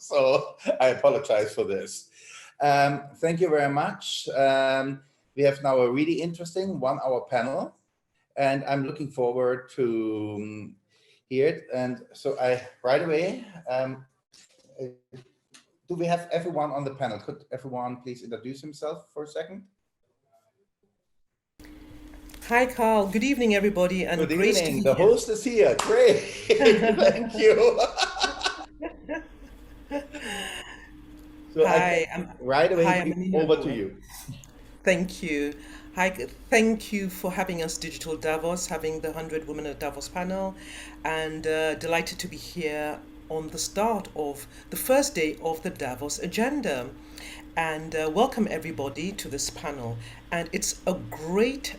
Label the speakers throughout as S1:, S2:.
S1: So I apologize for this. Thank you very much. We have now a really interesting 1-hour panel, and I'm looking forward to hear it. And so right away, do we have everyone on the panel? Could everyone please introduce himself for a second?
S2: Hi, Carl. Good evening, everybody, and
S1: Good
S2: great to
S1: evening.
S2: be
S1: The
S2: here.
S1: host is here. Great. Thank you. So
S2: Hi, I'm
S1: right
S2: hi,
S1: away,
S2: I'm Amina
S1: over to
S2: Noor.
S1: you.
S2: Thank you. Hi, thank you for having us, Digital Davos, having the 100 Women at Davos panel, and delighted to be here on the start of the first day of the Davos agenda. And welcome everybody to this panel. And it's a great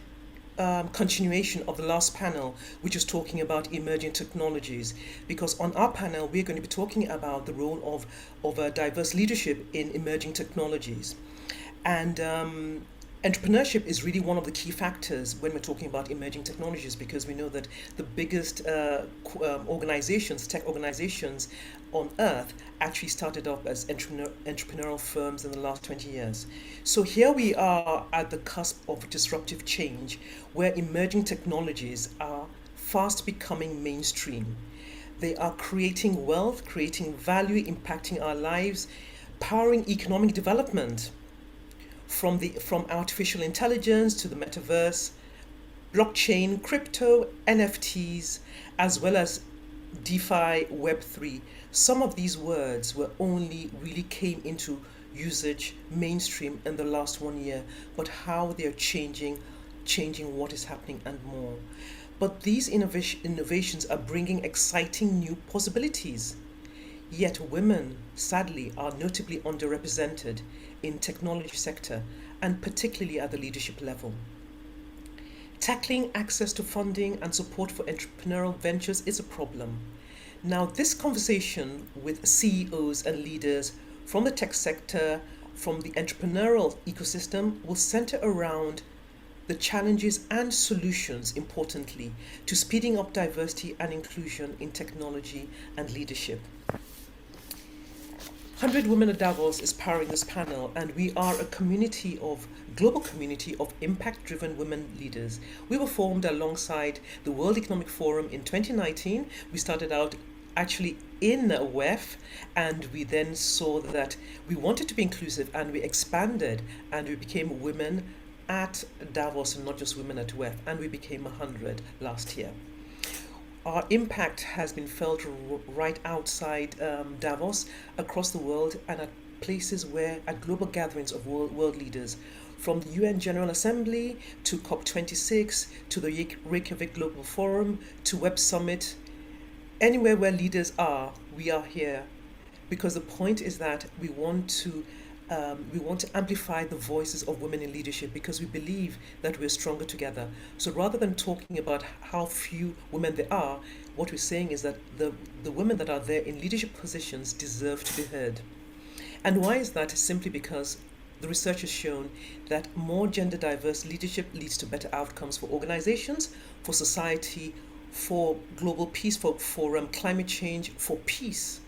S2: continuation of the last panel, which is talking about emerging technologies. Because on our panel, we're going to be talking about the role of diverse leadership in emerging technologies. And entrepreneurship is really one of the key factors when we're talking about emerging technologies, because we know that the biggest organizations, tech organizations on earth, actually started off as entrepreneurial firms in the last 20 years. So here we are at the cusp of disruptive change, where emerging technologies are fast becoming mainstream. They are creating wealth, creating value, impacting our lives, powering economic development, from artificial intelligence to the metaverse, blockchain, crypto, NFTs, as well as DeFi, Web3. Some of these words were only really came into usage mainstream in the last 1 year, but how they're changing what is happening and more. But these innovations are bringing exciting new possibilities. Yet women, sadly, are notably underrepresented in technology sector, and particularly at the leadership level. Tackling access to funding and support for entrepreneurial ventures is a problem. Now, this conversation with CEOs and leaders from the tech sector, from the entrepreneurial ecosystem, will center around the challenges and solutions, importantly, to speeding up diversity and inclusion in technology and leadership. 100 Women at Davos is powering this panel, and we are a global community of impact-driven women leaders. We were formed alongside the World Economic Forum in 2019. We started out actually in WEF, and we then saw that we wanted to be inclusive, and we expanded, and we became Women at Davos, and not just Women at WEF, and we became 100 last year. Our impact has been felt right outside Davos, across the world, and at places at global gatherings of world leaders, from the UN General Assembly to COP26 to the Reykjavik Global Forum to Web Summit. Anywhere where leaders are, we are here, because the point is that we want to amplify the voices of women in leadership, because we believe that we're stronger together. So rather than talking about how few women there are, what we're saying is that the women that are there in leadership positions deserve to be heard. And why is that? Simply because the research has shown that more gender diverse leadership leads to better outcomes for organizations, for society, for global peace, for climate change, for peace,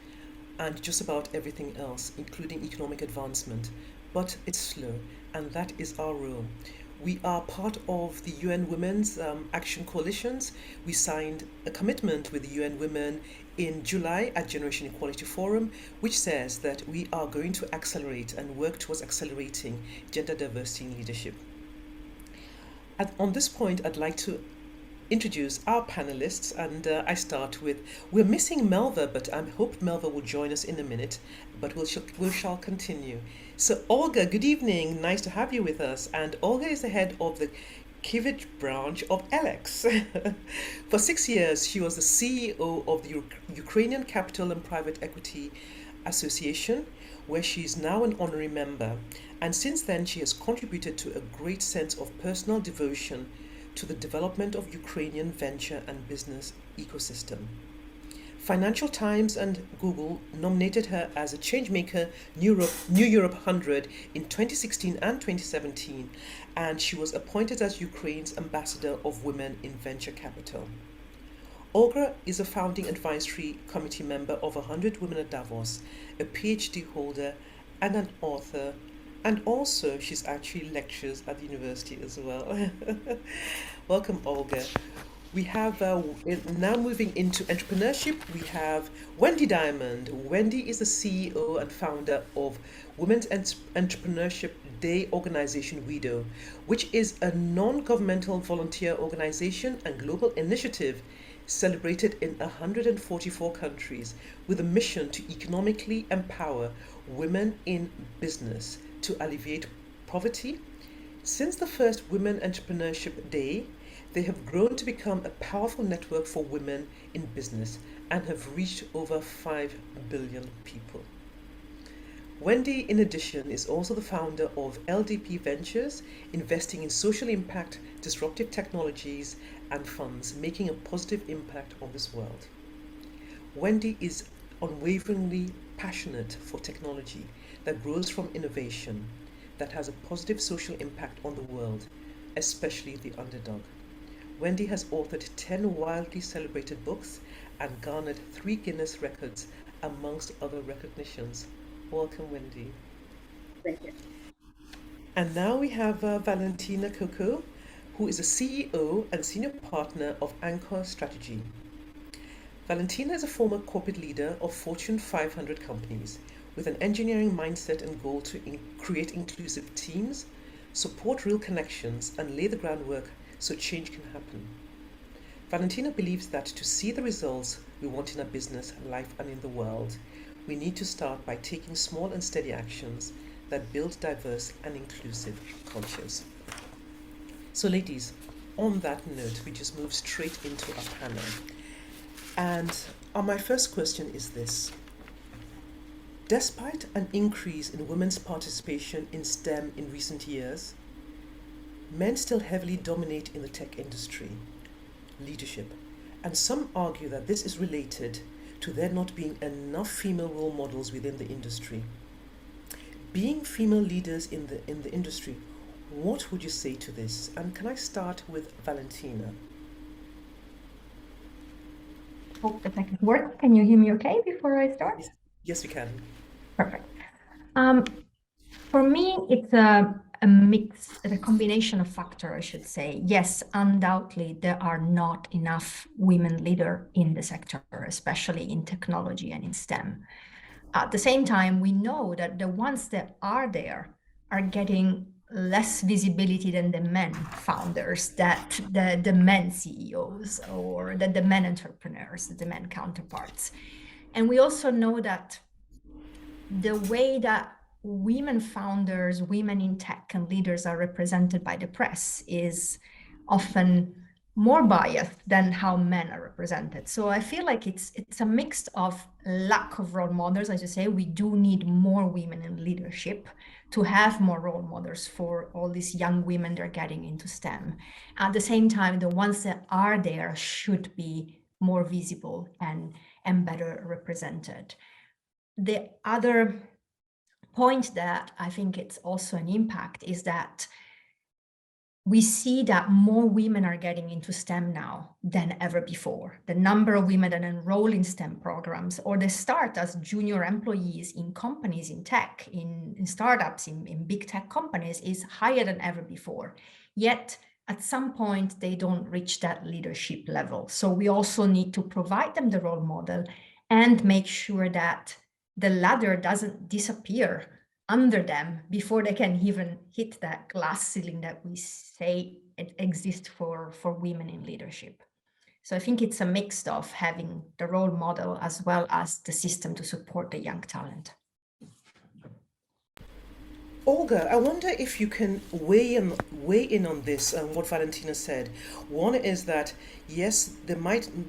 S2: and just about everything else, including economic advancement. But it's slow, and that is our role. We are part of the UN Women's Action Coalitions. We signed a commitment with the UN Women in July at Generation Equality Forum, which says that we are going to accelerate and work towards accelerating gender diversity in leadership. On this point, I'd like to introduce our panelists, and I start with, we're missing Melva, but I hope Melva will join us in a minute, but we shall continue. So Olga, good evening, nice to have you with us. And Olga is the head of the Kyiv branch of Alex. For 6 years, she was the CEO of the Ukrainian Capital and Private Equity Association, where she is now an honorary member. And since then, she has contributed to a great sense of personal devotion to the development of Ukrainian venture and business ecosystem. Financial Times and Google nominated her as a Changemaker New Europe 100 in 2016 and 2017, and she was appointed as Ukraine's Ambassador of Women in Venture Capital. Olga is a founding advisory committee member of 100 Women at Davos, a PhD holder and an author, and also she's actually lectures at the university as well. Welcome, Olga. We have now moving into entrepreneurship. We have Wendy Diamond. Wendy is the CEO and founder of Women's Entrepreneurship Day organization WIDO, which is a non-governmental volunteer organization and global initiative celebrated in 144 countries with a mission to economically empower women in business to alleviate poverty. Since the first Women Entrepreneurship Day, they have grown to become a powerful network for women in business and have reached over 5 billion people. Wendy, in addition, is also the founder of LDP Ventures, investing in social impact, disruptive technologies, and funds, making a positive impact on this world. Wendy is unwaveringly passionate for technology that grows from innovation, that has a positive social impact on the world, especially the underdog. Wendy has authored 10 wildly celebrated books and garnered 3 Guinness records, amongst other recognitions. Welcome, Wendy.
S3: Thank you.
S2: And now we have Valentina Coco, who is a CEO and senior partner of Anchor Strategy. Valentina is a former corporate leader of Fortune 500 companies with an engineering mindset and goal to create inclusive teams, support real connections, and lay the groundwork so change can happen. Valentina believes that to see the results we want in our business, life, and in the world, we need to start by taking small and steady actions that build diverse and inclusive cultures. So ladies, on that note, we just move straight into our panel. And my first question is this. Despite an increase in women's participation in STEM in recent years, men still heavily dominate in the tech industry, leadership, and some argue that this is related to there not being enough female role models within the industry. Being female leaders in the industry, what would you say to this? And can I start with Valentina?
S3: Hope the second work. Can you hear me okay before I start?
S2: Yes, we can.
S3: Perfect. For me, it's a mix, a combination of factors, I should say. Yes, undoubtedly, there are not enough women leaders in the sector, especially in technology and in STEM. At the same time, we know that the ones that are there are getting less visibility than the men founders, that the men CEOs, or the men entrepreneurs, the men counterparts. And we also know that the way that women founders, women in tech and leaders are represented by the press is often more biased than how men are represented. So I feel like it's a mix of lack of role models. As you say, we do need more women in leadership to have more role models for all these young women that are getting into STEM. At the same time, the ones that are there should be more visible and better represented. The other point that I think it's also an impact is that we see that more women are getting into STEM now than ever before. The number of women that enroll in STEM programs or they start as junior employees in companies in tech, in startups, in big tech companies is higher than ever before. Yet at some point they don't reach that leadership level. So we also need to provide them the role model and make sure that the ladder doesn't disappear under them before they can even hit that glass ceiling that we say it exists for women in leadership. So I think it's a mix of having the role model as well as the system to support the young talent.
S2: Olga, I wonder if you can weigh in on this and what Valentina said. One is that yes,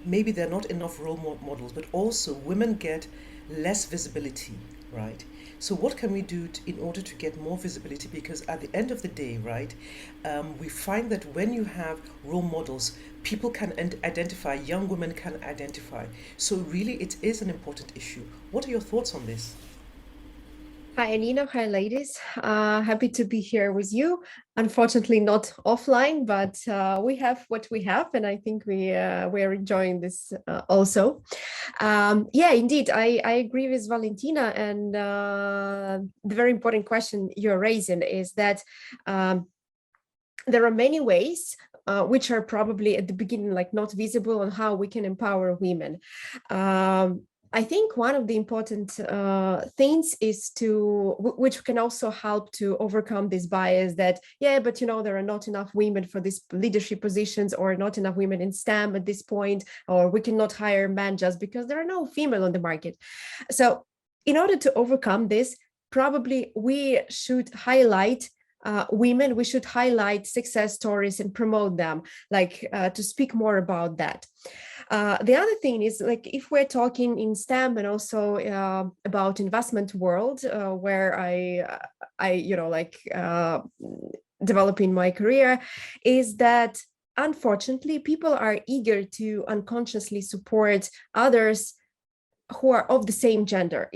S2: maybe there are not enough role models, but also women get less visibility, right? So what can we do in order to get more visibility? Because at the end of the day, right, we find that when you have role models, people can identify, young women can identify. So really, it is an important issue. What are your thoughts on this?
S4: Hi, Anina. Hi, ladies. Happy to be here with you. Unfortunately, not offline, but we have what we have, and I think we are enjoying this also. Yeah, indeed, I agree with Valentina, and the very important question you're raising is that there are many ways which are probably at the beginning like not visible on how we can empower women. I think one of the important things is which can also help to overcome this bias that, yeah, but there are not enough women for these leadership positions, or not enough women in STEM at this point, or we cannot hire men just because there are no female on the market. So in order to overcome this, probably we should highlight women, we should highlight success stories and promote them, like to speak more about that. The other thing is, like, if we're talking in STEM and also about investment world, where I developing my career, is that unfortunately people are eager to unconsciously support others who are of the same gender.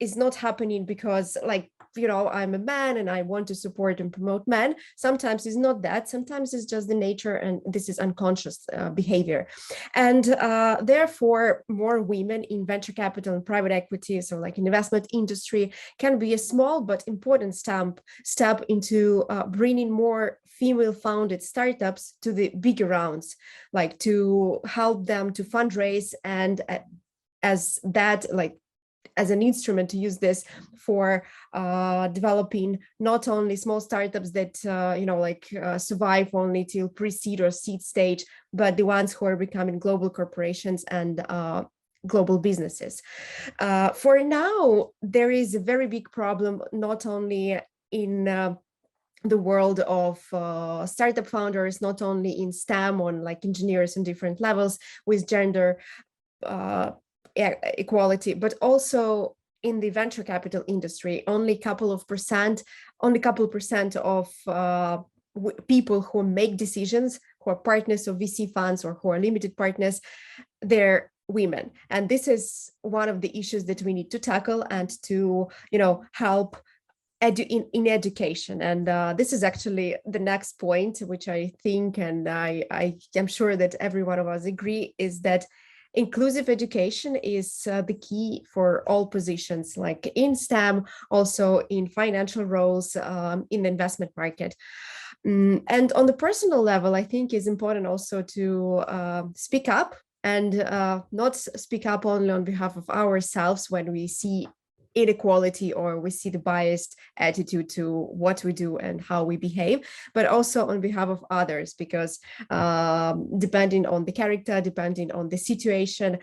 S4: Is not happening because, like, I'm a man and I want to support and promote men. Sometimes it's not that. Sometimes it's just the nature, and this is unconscious behavior. And therefore, more women in venture capital and private equity, so like in investment industry, can be a small but important step into bringing more female-founded startups to the bigger rounds, like to help them to fundraise, and as an instrument to use this for developing not only small startups that survive only till pre-seed or seed stage, but the ones who are becoming global corporations and global businesses. For now, there is a very big problem, not only in the world of startup founders, not only in STEM, on like engineers in different levels with gender equality, but also in the venture capital industry. Only a couple percent of people who make decisions, who are partners of VC funds or who are limited partners, they're women. And this is one of the issues that we need to tackle and to help in education. And this is actually the next point, which I think, and I am sure that every one of us agree, is that inclusive education is the key for all positions, like in STEM, also in financial roles, in the investment market. And on the personal level, I think it's important also to speak up, and not speak up only on behalf of ourselves when we see inequality or we see the biased attitude to what we do and how we behave, but also on behalf of others, because depending on the character, depending on the situation,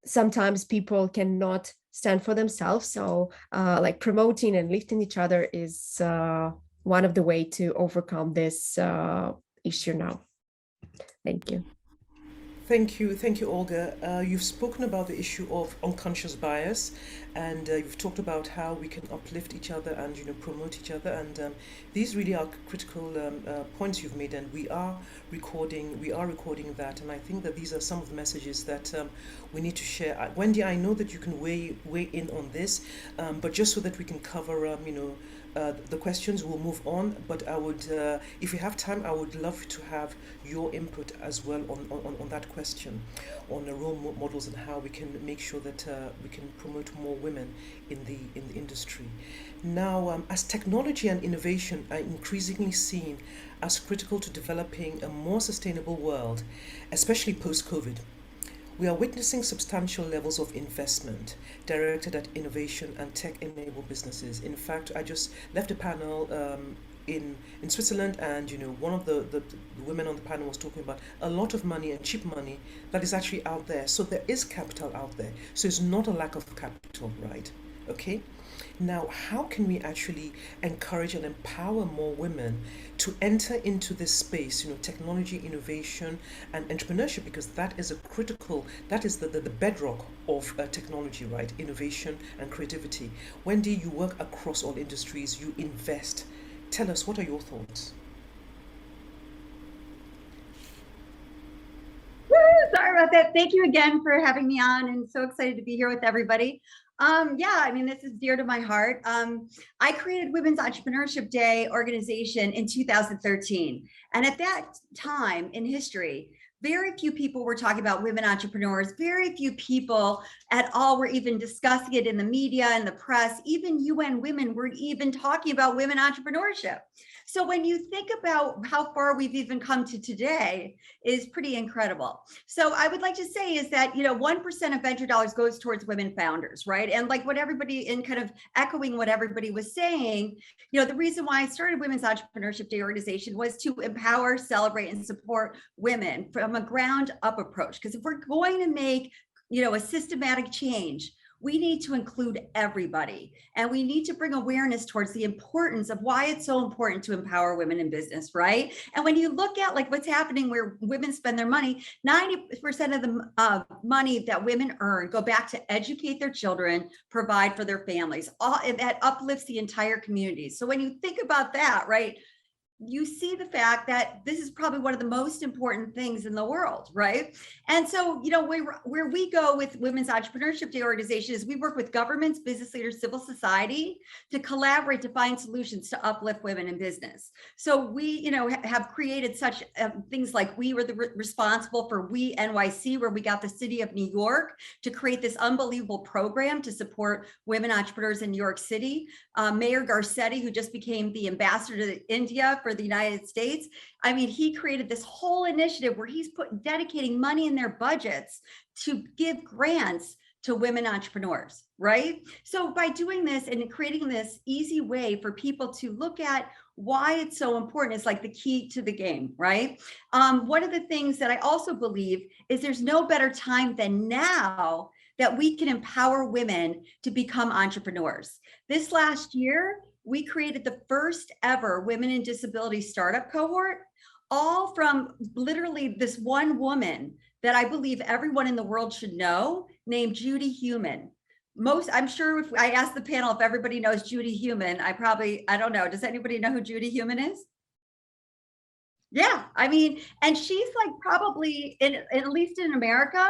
S4: sometimes people cannot stand for themselves. So like promoting and lifting each other is one of the way to overcome this issue now. Thank you.
S2: Thank you, Olga. You've spoken about the issue of unconscious bias, and you've talked about how we can uplift each other and promote each other. And these really are critical points you've made, and we are recording that. And I think that these are some of the messages that we need to share. Wendy, I know that you can weigh in on this, but just so that we can cover the questions, will move on, but I would, if we have time, I would love to have your input as well on that question, on the role models and how we can make sure that we can promote more women in the industry. Now, as technology and innovation are increasingly seen as critical to developing a more sustainable world, especially post-COVID, we are witnessing substantial levels of investment directed at innovation and tech-enabled businesses. In fact, I just left a panel in Switzerland, and one of the women on the panel was talking about a lot of money and cheap money that is actually out there. So there is capital out there. So it's not a lack of capital, right? Okay. Now, how can we actually encourage and empower more women to enter into this space, technology, innovation, and entrepreneurship, because that is the bedrock of technology, right? Innovation and creativity. Wendy, you work across all industries, you invest. Tell us, what are your thoughts?
S5: Sorry about that. Thank you again for having me on, and so excited to be here with everybody. Yeah, I mean, this is dear to my heart. I created Women's Entrepreneurship Day organization in 2013. And at that time in history, very few people were talking about women entrepreneurs. Very few people at all were even discussing it in the media and the press. Even UN Women were even talking about women entrepreneurship. So when you think about how far we've even come to today, is pretty incredible. So I would like to say is that, 1% of venture dollars goes towards women founders, right? And like what everybody, in kind of echoing what everybody was saying, the reason why I started Women's Entrepreneurship Day organization was to empower, celebrate, and support women from a ground up approach. Because if we're going to make, a systematic change, we need to include everybody, and we need to bring awareness towards the importance of why it's so important to empower women in business, right? And when you look at like what's happening where women spend their money, 90% of the money that women earn go back to educate their children, provide for their families. That uplifts the entire community. So when you think about that, right, you see the fact that this is probably one of the most important things in the world, right? And so, where we go with Women's Entrepreneurship Day organization is we work with governments, business leaders, civil society to collaborate to find solutions to uplift women in business. So we, have created such things like we were responsible for We NYC, where we got the city of New York to create this unbelievable program to support women entrepreneurs in New York City. Mayor Garcetti, who just became the ambassador to India for the United States. I mean, he created this whole initiative where he's dedicating money in their budgets to give grants to women entrepreneurs, right? So by doing this and creating this easy way for people to look at why it's so important is like the key to the game, right? One of the things that I also believe is there's no better time than now that we can empower women to become entrepreneurs. This last year, we created the first ever Women in Disability Startup Cohort, all from literally this one woman that I believe everyone in the world should know, named Judy Heumann. I'm sure if I asked the panel if everybody knows Judy Heumann, I don't know. Does anybody know who Judy Heumann is? Yeah, I mean, and she's like probably, at least in America,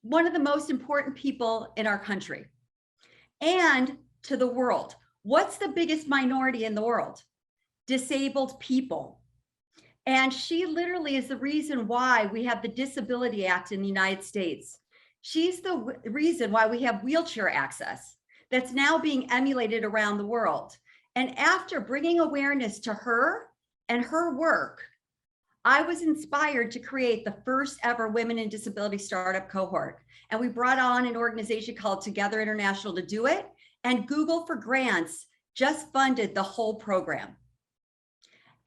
S5: one of the most important people in our country and to the world. What's the biggest minority in the world? Disabled people. And she literally is the reason why we have the Disability Act in the United States. She's the reason why we have wheelchair access that's now being emulated around the world. And after bringing awareness to her and her work, I was inspired to create the first ever Women in Disability Startup Cohort. And we brought on an organization called Together International to do it. And Google for Grants just funded the whole program.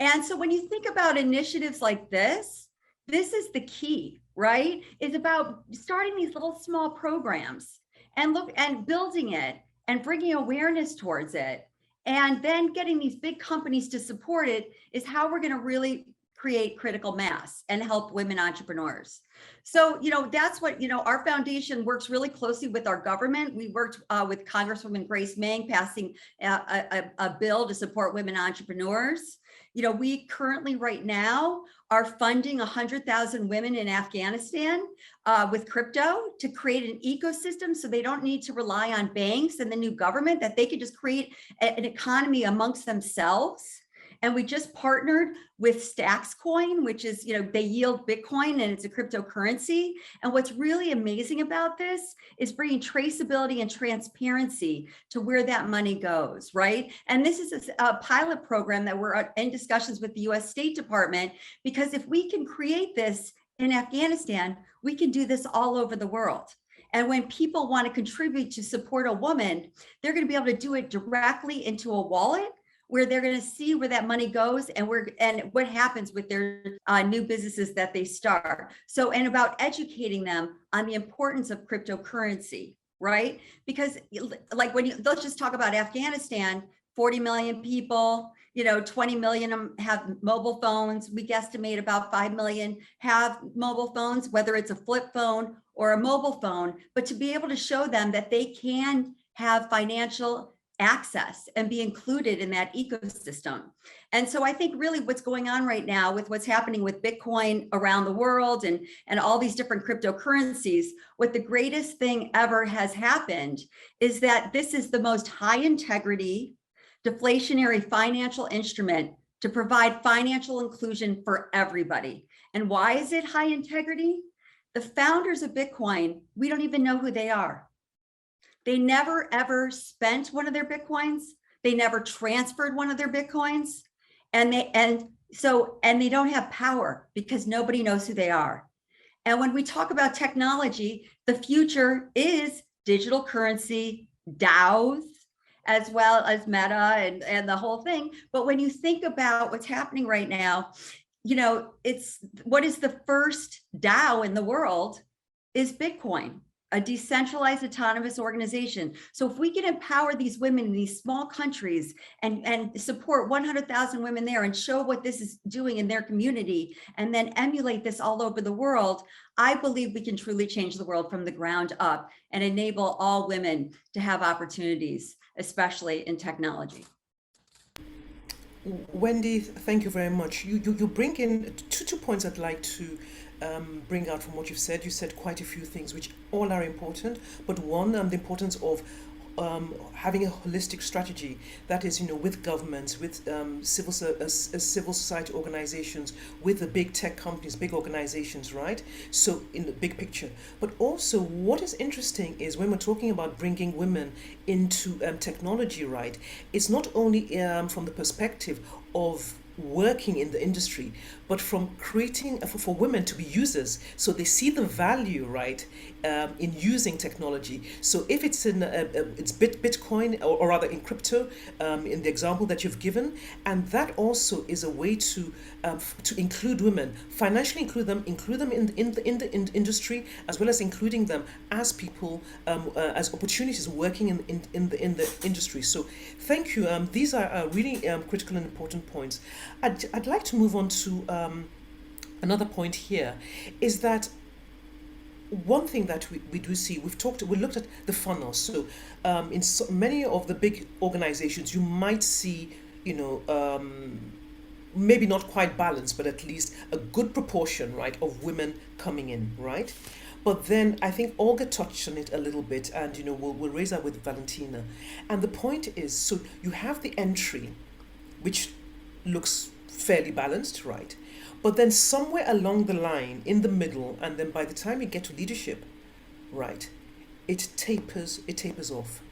S5: And so when you think about initiatives like this is the key, right? It's about starting these little small programs and building it and bringing awareness towards it. And then getting these big companies to support it is how we're going to really create critical mass and help women entrepreneurs. So, that's what, our foundation works really closely with our government. We worked with Congresswoman Grace Meng passing a bill to support women entrepreneurs. We currently right now are funding 100,000 women in Afghanistan with crypto to create an ecosystem so they don't need to rely on banks and the new government, that they could just create an economy amongst themselves. And we just partnered with Stacks Coin, which is, they yield Bitcoin and it's a cryptocurrency. And what's really amazing about this is bringing traceability and transparency to where that money goes, right? And this is a pilot program that we're in discussions with the US State Department, because if we can create this in Afghanistan, we can do this all over the world. And when people want to contribute to support a woman, they're going to be able to do it directly into a wallet, where they're going to see where that money goes and what happens with their new businesses that they start. So, and about educating them on the importance of cryptocurrency, right? Because like let's just talk about Afghanistan, 40 million people, 20 million have mobile phones. We guesstimate about 5 million have mobile phones, whether it's a flip phone or a mobile phone, but to be able to show them that they can have financial access and be included in that ecosystem. And so I think really what's going on right now with what's happening with Bitcoin around the world and all these different cryptocurrencies, what the greatest thing ever has happened is that this is the most high integrity, deflationary financial instrument to provide financial inclusion for everybody. And why is it high integrity? The founders of Bitcoin, we don't even know who they are. They never ever spent one of their Bitcoins. They never transferred one of their Bitcoins. And they don't have power because nobody knows who they are. And when we talk about technology, the future is digital currency, DAOs, as well as Meta and the whole thing. But when you think about what's happening right now, you know, it's what is the first DAO in the world is Bitcoin, a decentralized autonomous organization. So if we can empower these women in these small countries and support 100,000 women there and show what this is doing in their community and then emulate this all over the world, I believe we can truly change the world from the ground up and enable all women to have opportunities, especially in technology.
S2: Wendy, thank you very much. You bring in two points I'd like to bring out from what you've said. You said quite a few things which all are important, but one, the importance of having a holistic strategy that is, you know, with governments, with civil society organizations, with the big tech companies, big organizations, right? So in the big picture. But also what is interesting is when we're talking about bringing women into technology, right? It's not only from the perspective of working in the industry, but from creating for women to be users, so they see the value, right, in using technology. So if it's in it's Bitcoin or rather in crypto, in the example that you've given, and that also is a way to include women, financially include them in the industry, as well as including them as people, as opportunities working in the industry. So thank you. These are really critical and important points. I'd like to move on to another point here, is that one thing that we do see, we looked at the funnel. So in many of the big organizations, you might see, you know, maybe not quite balanced, but at least a good proportion, right, of women coming in, right? But then I think Olga touched on it a little bit, and, you know, we'll raise that with Valentina. And the point is, so you have the entry, which looks fairly balanced, right? But then somewhere along the line, in the middle, and then by the time you get to leadership, right, it tapers off.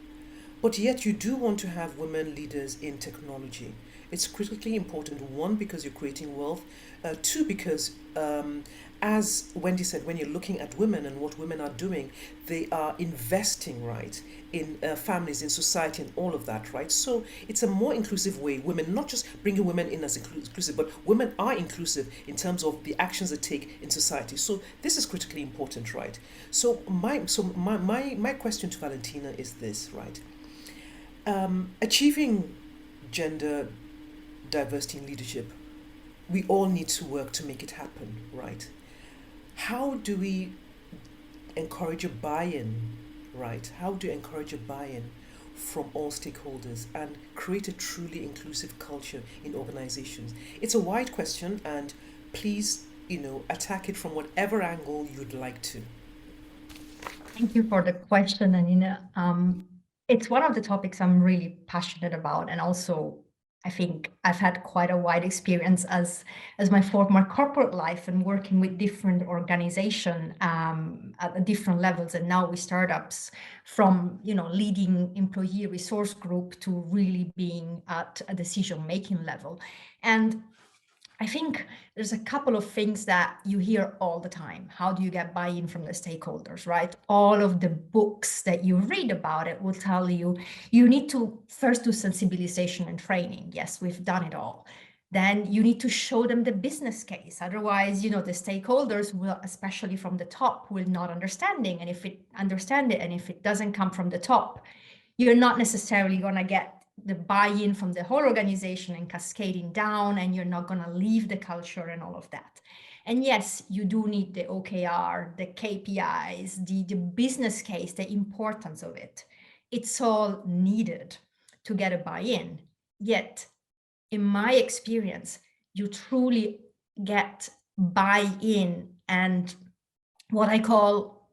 S2: But yet you do want to have women leaders in technology. It's critically important. One, because you're creating wealth. Two, because as Wendy said, when you're looking at women and what women are doing, they are investing, right, in families, in society, and all of that, right? So it's a more inclusive way. Women, not just bringing women in as inclusive, but women are inclusive in terms of the actions they take in society. So this is critically important, right? So my question to Valentina is this, right? Achieving gender diversity in leadership, we all need to work to make it happen, right? How do we encourage a buy-in, right? How do you encourage a buy-in from all stakeholders and create a truly inclusive culture in organizations? It's a wide question, and please, you know, attack it from whatever angle you'd like to.
S3: Thank you for the question, Anina. It's one of the topics I'm really passionate about, and also I think I've had quite a wide experience as my former corporate life and working with different organizations at different levels, and now with startups, from, you know, leading employee resource group to really being at a decision-making level. And I think there's a couple of things that you hear all the time. How do you get buy-in from the stakeholders, right? All of the books that you read about it will tell you, you need to first do sensibilization and training. Yes, we've done it all. Then you need to show them the business case. Otherwise, you know, the stakeholders will, especially from the top, will not understanding. And if it doesn't come from the top, you're not necessarily going to get the buy-in from the whole organization and cascading down, and you're not going to leave the culture and all of that. And yes, you do need the OKR, the KPIs, the business case, the importance of it. It's all needed. to get a buy-in. Yet, in my experience, you truly get buy-in and what I call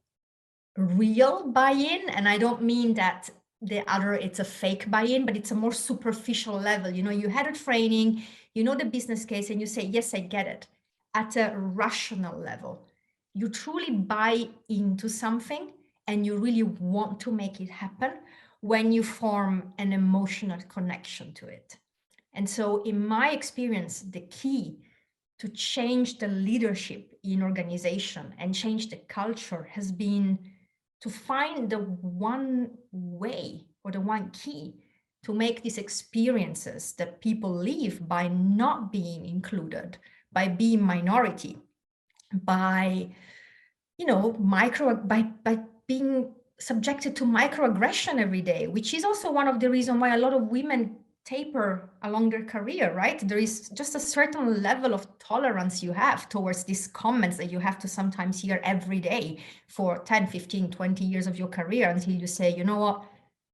S3: real buy-in. And I don't mean that it's a fake buy-in, but it's a more superficial level. You know, you had a training, you know the business case, and you say, yes, I get it. At a rational level, you truly buy into something and you really want to make it happen when you form an emotional connection to it. And so in my experience, the key to change the leadership in organization and change the culture has been to find the one way or the one key to make these experiences that people live by not being included, by being minority, by, you know, by being subjected to microaggression every day, which is also one of the reasons why a lot of women taper along their career, right? There is just a certain level of tolerance you have towards these comments that you have to sometimes hear every day for 10, 15, 20 years of your career until you say, you know what,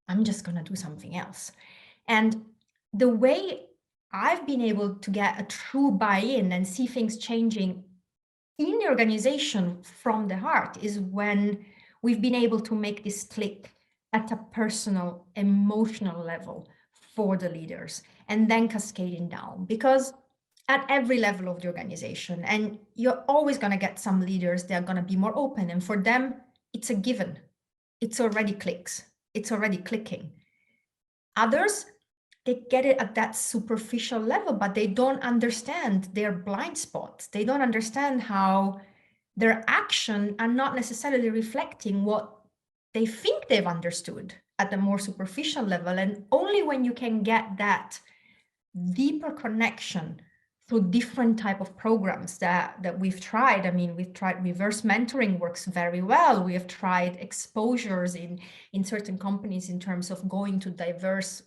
S3: I'm just going to do something else. And the way I've been able to get a true buy-in and see things changing in the organization from the heart is when we've been able to make this click at a personal, emotional level for the leaders and then cascading down, because at every level of the organization, and you're always going to get some leaders that are going to be more open, and for them it's a given, it's already clicks, it's already clicking. Others, they get it at that superficial level, but they don't understand their blind spots. They don't understand how their action are not necessarily reflecting what they think they've understood at the more superficial level. And only when you can get that deeper connection through different type of programs that we've tried. I mean, we've tried reverse mentoring, works very well. We have tried exposures in certain companies in terms of going to diverse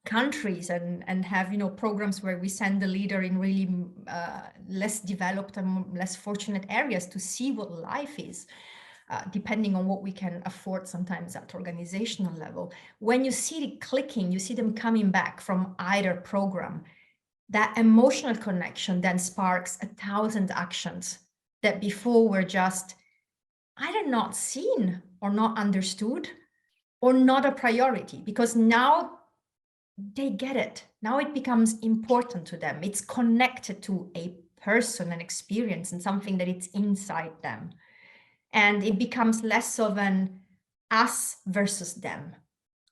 S3: countries and have, you know, programs where we send the leader in really less developed and less fortunate areas to see what life is, depending on what we can afford sometimes at organizational level. When you see it clicking, you see them coming back from either program, that emotional connection then sparks 1,000 actions that before were just either not seen or not understood or not a priority, because now they get it. Now it becomes important to them. It's connected to a person, an experience, and something that it's inside them. And it becomes less of an us versus them,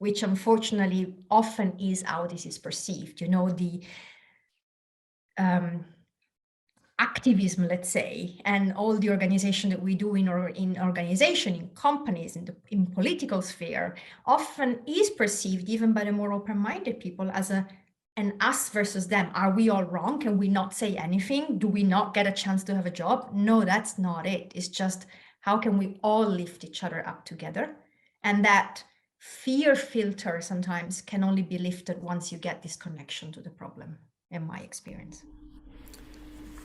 S3: which unfortunately often is how this is perceived. You know, the activism, let's say, and all the organization that we do in organization, in companies, in political sphere, often is perceived even by the more open-minded people as an us versus them. Are we all wrong? Can we not say anything? Do we not get a chance to have a job? No, that's not it. It's just how can we all lift each other up together? And that fear filter sometimes can only be lifted once you get this connection to the problem, in my experience.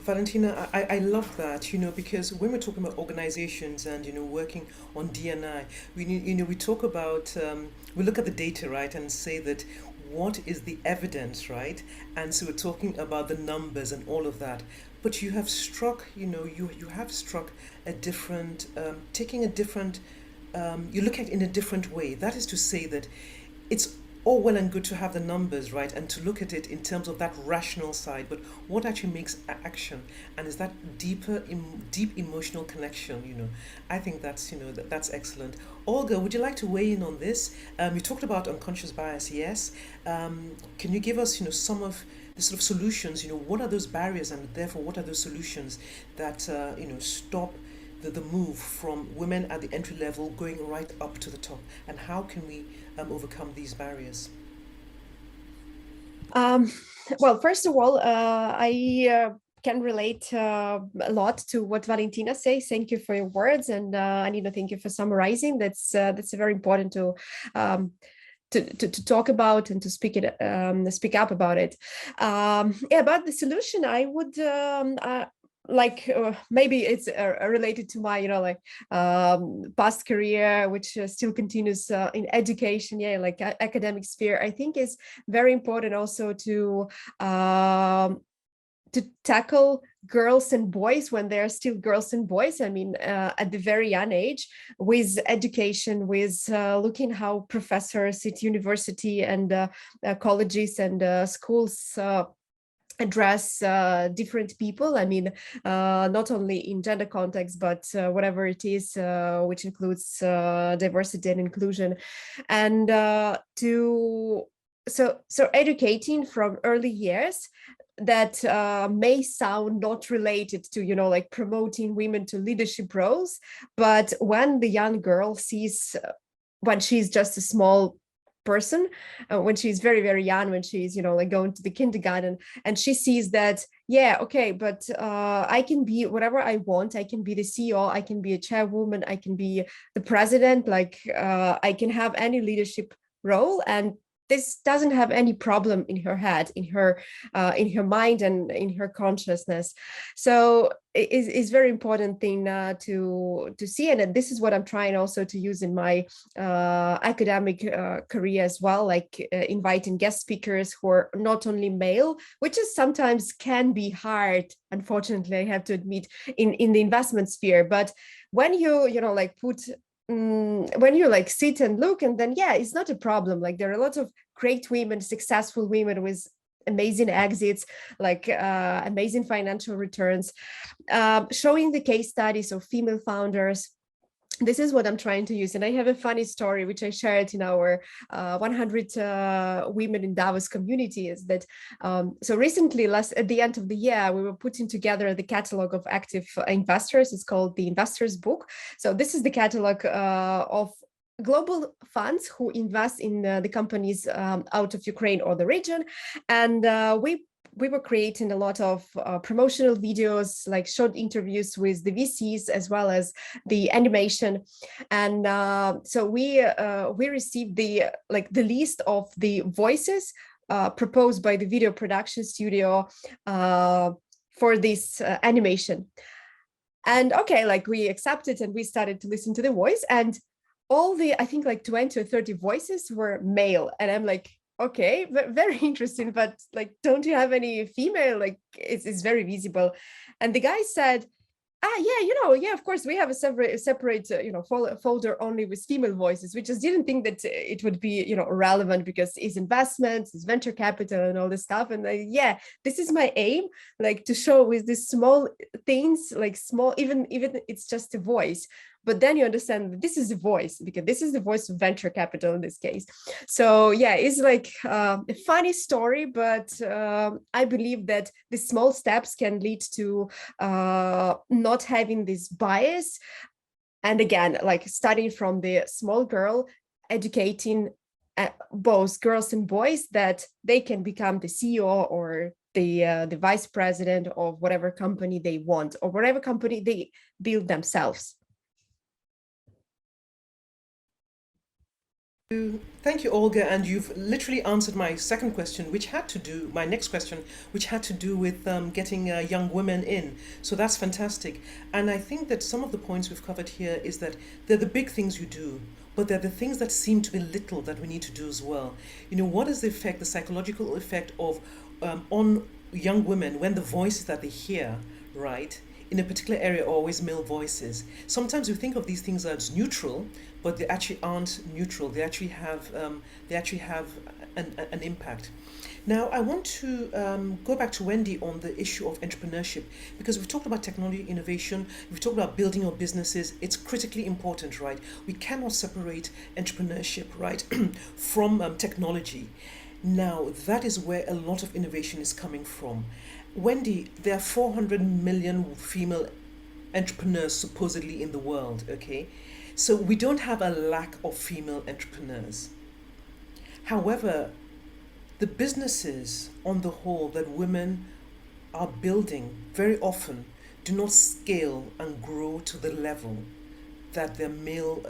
S2: Valentina, I love that, you know, because when we're talking about organizations and, you know, working on D&I, we talk about, we look at the data, right, and say that what is the evidence, right? And so we're talking about the numbers and all of that. But you have struck, you know, you have struck a different, taking a different, you look at it in a different way. That is to say that it's all well and good to have the numbers, right, and to look at it in terms of that rational side, but what actually makes action, and is that deep emotional connection, you know. I think that's, you know, that's excellent. Olga, would you like to weigh in on this? You talked about unconscious bias, yes. Can you give us, you know, some of the sort of solutions, you know, what are those barriers, and therefore what are those solutions that, you know, stop the move from women at the entry level going right up to the top, and how can we overcome these barriers?
S4: Well, first of all, I can relate a lot to what Valentina says. Thank you for your words, and Anina, thank you for summarizing. That's very important to talk about and to speak up about it. Yeah, about the solution, I would like maybe it's related to my past career, which still continues in education, like academic sphere. I think is very important also to tackle girls and boys when they're still girls and boys. I mean, at the very young age, with education, with looking how professors at university and colleges and schools address different people. I mean, not only in gender context, but whatever it is, which includes diversity and inclusion, and so educating from early years that may sound not related to, like promoting women to leadership roles, but when the young girl sees, when she's just a small person, when she's very, very young, when she's, like going to the kindergarten, and she sees that, yeah, okay, but I can be whatever I want. I can be the CEO, I can be a chairwoman, I can be the president, like I can have any leadership role, and this doesn't have any problem in her head, in her mind, and in her consciousness. So it's very important thing to see, and this is what I'm trying also to use in my academic career as well, like inviting guest speakers who are not only male, which is sometimes can be hard, unfortunately, I have to admit, in the investment sphere. But when you like put when you like sit and look, and then it's not a problem. Like there are lots of great women, successful women with amazing exits, like amazing financial returns, showing the case studies of female founders. This is what I'm trying to use. And I have a funny story, which I shared in our 100 Women in Davos community, is that, so recently, at the end of the year, we were putting together the catalog of active investors. It's called the Investors Book. So this is the catalog of global funds who invest in the companies out of Ukraine or the region. And we were creating a lot of promotional videos, like short interviews with the VCs, as well as the animation. And so we received the list of the voices proposed by the video production studio for this animation. And okay, like we accepted, and we started to listen to the voice, and all the, I think like 20 or 30 voices were male. And I'm like, okay, very interesting, but like, don't you have any female? Like it's very visible. And the guy said, yeah, of course we have a separate folder only with female voices. We just didn't think that it would be relevant, because it's investments, it's venture capital and all this stuff. And this is my aim, like to show with these small things, like small, even it's just a voice. But then you understand that this is the voice, because this is the voice of venture capital in this case. So it's like a funny story, but I believe that the small steps can lead to not having this bias. And again, like starting from the small girl, educating both girls and boys that they can become the CEO or the vice president of whatever company they want, or whatever company they build themselves.
S2: Thank you, Olga. And you've literally answered my second question, my next question, which had to do with getting young women in. So that's fantastic. And I think that some of the points we've covered here is that they're the big things you do, but they're the things that seem to be little that we need to do as well. What is the effect, the psychological effect of on young women when the voices that they hear, right, in a particular area are always male voices? Sometimes we think of these things as neutral, but they actually aren't neutral. They actually have an impact. Now, I want to go back to Wendy on the issue of entrepreneurship, because we've talked about technology innovation, we've talked about building our businesses. It's critically important, right? We cannot separate entrepreneurship, right, from technology. Now, that is where a lot of innovation is coming from. Wendy, there are 400 million female entrepreneurs supposedly in the world, okay? So we don't have a lack of female entrepreneurs. However, the businesses on the whole that women are building very often do not scale and grow to the level that their male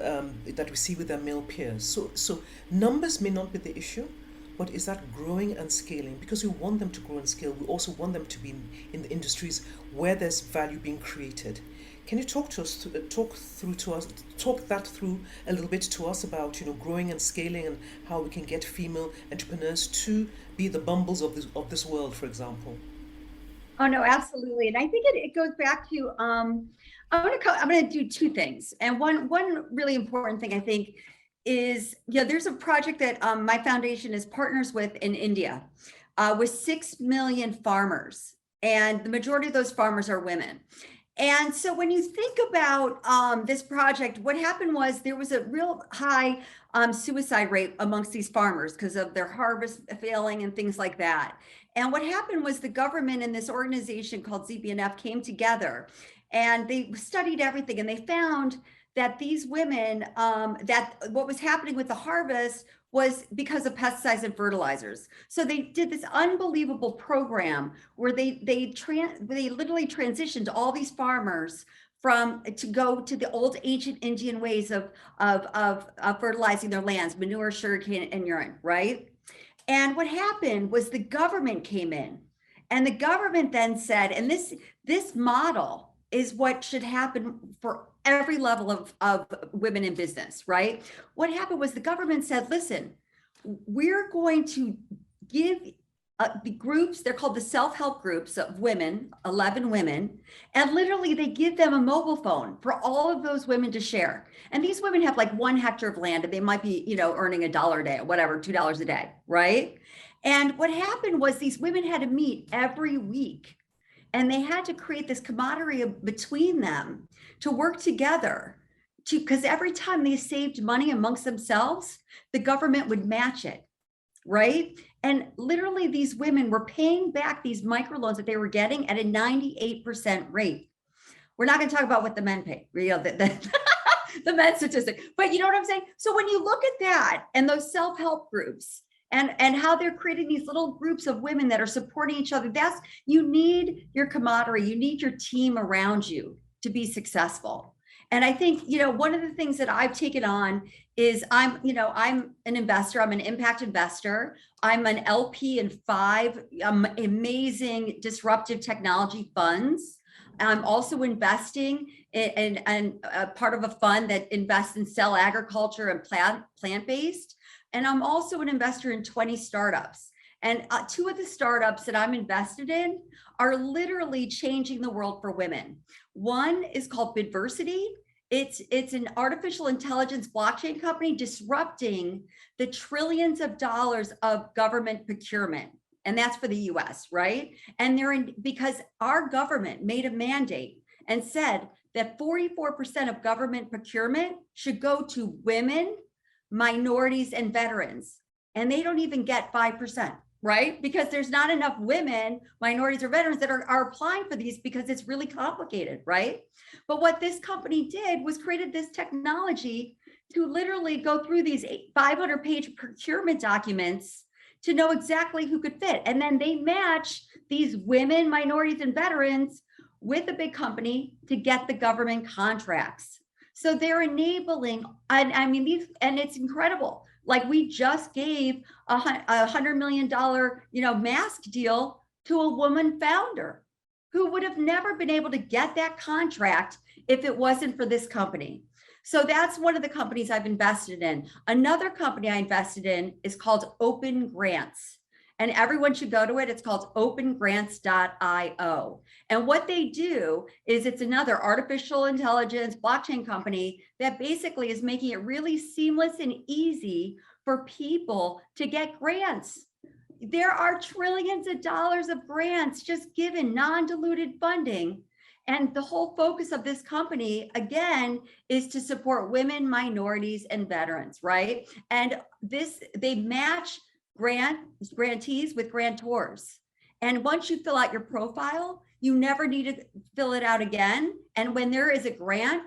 S2: that we see with their male peers. So numbers may not be the issue, but is that growing and scaling? Because we want them to grow and scale, we also want them to be in the industries where there's value being created. Can you talk that through a little bit to us about, growing and scaling and how we can get female entrepreneurs to be the Bumbles of this world, for example?
S5: Oh no, absolutely. And I think it goes back to I'm going to do two things. And one really important thing I think is, there's a project that my foundation is partners with in India with 6 million farmers, and the majority of those farmers are women. And so when you think about this project, what happened was there was a real high suicide rate amongst these farmers because of their harvest failing and things like that. And what happened was the government and this organization called ZBNF came together and they studied everything, and they found that these women, that what was happening with the harvest was because of pesticides and fertilizers. So they did this unbelievable program where they literally transitioned all these farmers to go to the old ancient Indian ways of fertilizing their lands, manure, sugarcane, and urine, right? And what happened was the government came in, and the government then said, and this model is what should happen for every level of women in business, right? What happened was the government said, listen, we're going to give the groups, they're called the self-help groups of women, 11 women, and literally they give them a mobile phone for all of those women to share. And these women have like 1 hectare of land, and they might be, earning $1 a day, whatever, $2 a day, right? And what happened was these women had to meet every week, and they had to create this camaraderie between them to work together, because every time they saved money amongst themselves, the government would match it, right? And literally these women were paying back these microloans that they were getting at a 98% rate. We're not going to talk about what the men pay, the men statistic, but you know what I'm saying? So when you look at that and those self-help groups, and how they're creating these little groups of women that are supporting each other, you need your camaraderie, you need your team around you to be successful. And I think, one of the things that I've taken on is I'm an investor, I'm an impact investor. I'm an LP in 5 amazing disruptive technology funds. I'm also investing in part of a fund that invests in cell agriculture and plant-based. And I'm also an investor in 20 startups. And 2 of the startups that I'm invested in are literally changing the world for women. One is called Bidversity. It's an artificial intelligence blockchain company disrupting the trillions of dollars of government procurement. And that's for the US, right? And because our government made a mandate and said that 44% of government procurement should go to women, minorities, and veterans. And they don't even get 5%, right? Because there's not enough women, minorities, or veterans that are applying for these because it's really complicated, right? But what this company did was created this technology to literally go through these 500-page procurement documents to know exactly who could fit. And then they match these women, minorities, and veterans with a big company to get the government contracts. So they're enabling, and it's incredible. Like we just gave a $100 million, mask deal to a woman founder who would have never been able to get that contract if it wasn't for this company. So that's one of the companies I've invested in. Another company I invested in is called Open Grants. And everyone should go to it. It's called opengrants.io. And what they do is it's another artificial intelligence blockchain company that basically is making it really seamless and easy for people to get grants. There are trillions of dollars of grants just given, non-diluted funding. And the whole focus of this company, again, is to support women, minorities, and veterans, right? And they match grantees with grantors. And once you fill out your profile, you never need to fill it out again. And when there is a grant,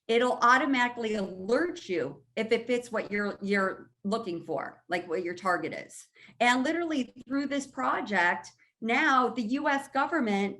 S5: it'll automatically alert you if it fits what you're looking for, like what your target is. And literally through this project, now the US government